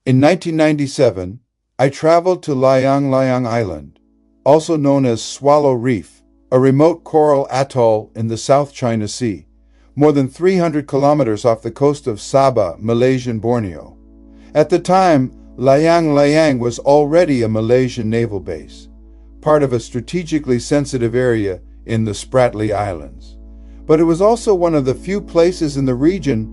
In 1997, I traveled to Layang Layang Island, also known as Swallow Reef, a remote coral atoll in the South China Sea, more than 300 kilometers off the coast of Sabah, Malaysian Borneo. At the time, Layang Layang was already a Malaysian naval base, part of a strategically sensitive area in the Spratly Islands. But it was also one of the few places in the region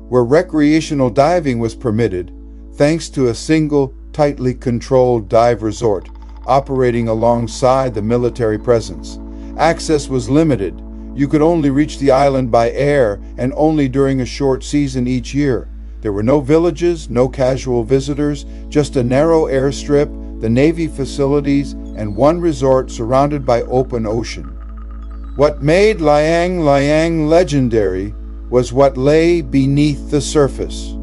where recreational diving was permitted, thanks to a single, tightly controlled dive resort operating alongside the military presence. Access was limited. You could only reach the island by air and only during a short season each year. There were no villages, no casual visitors, just a narrow airstrip, the Navy facilities, and one resort surrounded by open ocean. What made Layang Layang legendary was what lay beneath the surface.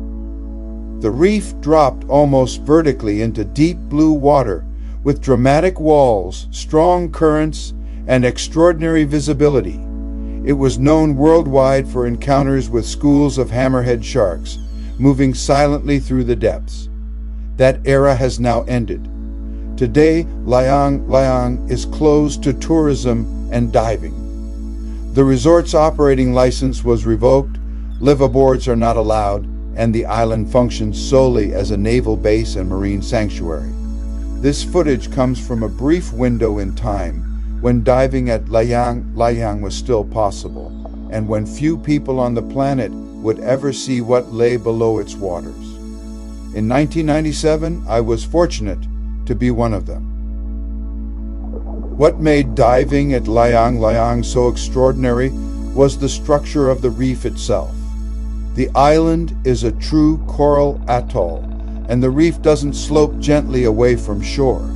The reef dropped almost vertically into deep blue water with dramatic walls, strong currents, and extraordinary visibility. It was known worldwide for encounters with schools of hammerhead sharks, moving silently through the depths. That era has now ended. Today, Layang Layang is closed to tourism and diving. The resort's operating license was revoked, liveaboards are not allowed, and the island functions solely as a naval base and marine sanctuary. This footage comes from a brief window in time when diving at Layang Layang was still possible, and when few people on the planet would ever see what lay below its waters. In 1997, I was fortunate to be one of them. What made diving at Layang Layang so extraordinary was the structure of the reef itself. The island is a true coral atoll, and the reef doesn't slope gently away from shore.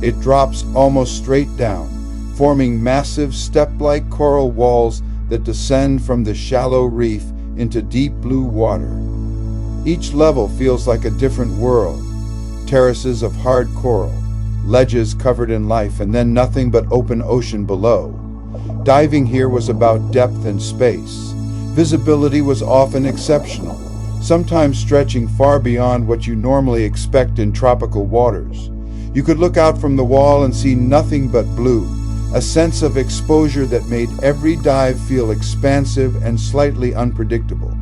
It drops almost straight down, forming massive step-like coral walls that descend from the shallow reef into deep blue water. Each level feels like a different world. Terraces of hard coral, ledges covered in life, and then nothing but open ocean below. Diving here was about depth and space. Visibility was often exceptional, sometimes stretching far beyond what you normally expect in tropical waters. You could look out from the wall and see nothing but blue, a sense of exposure that made every dive feel expansive and slightly unpredictable.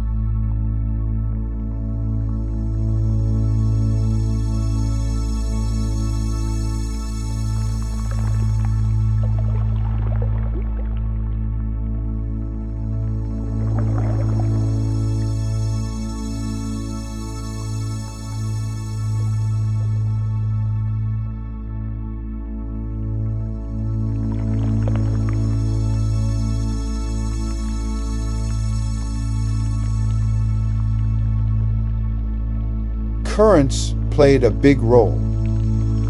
Currents played a big role.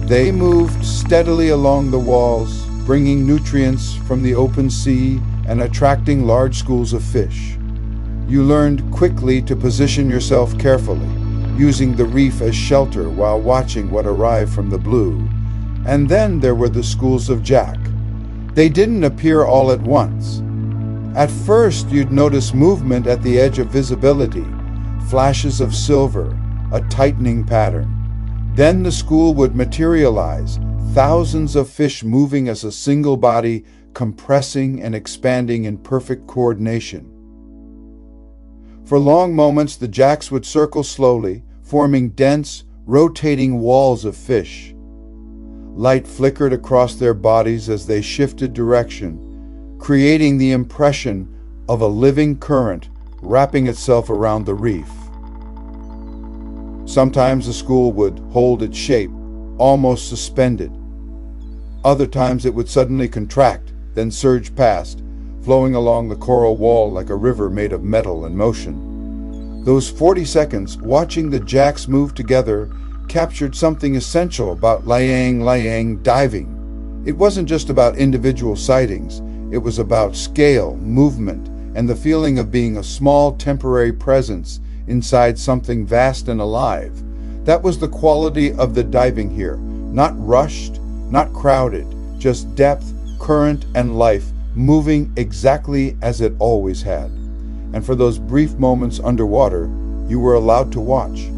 They moved steadily along the walls, bringing nutrients from the open sea and attracting large schools of fish. You learned quickly to position yourself carefully, using the reef as shelter while watching what arrived from the blue. And then there were the schools of jack. They didn't appear all at once. At first, you'd notice movement at the edge of visibility, flashes of silver, a tightening pattern. Then the school would materialize, thousands of fish moving as a single body, compressing and expanding in perfect coordination. For long moments, the jacks would circle slowly, forming dense, rotating walls of fish. Light flickered across their bodies as they shifted direction, creating the impression of a living current wrapping itself around the reef. Sometimes the school would hold its shape, almost suspended. Other times it would suddenly contract, then surge past, flowing along the coral wall like a river made of metal and motion. Those 40 seconds, watching the jacks move together, captured something essential about Layang Layang diving. It wasn't just about individual sightings, it was about scale, movement, and the feeling of being a small temporary presence inside something vast and alive. That was the quality of the diving here. Not rushed, not crowded, just depth, current, and life moving exactly as it always had. And for those brief moments underwater, you were allowed to watch.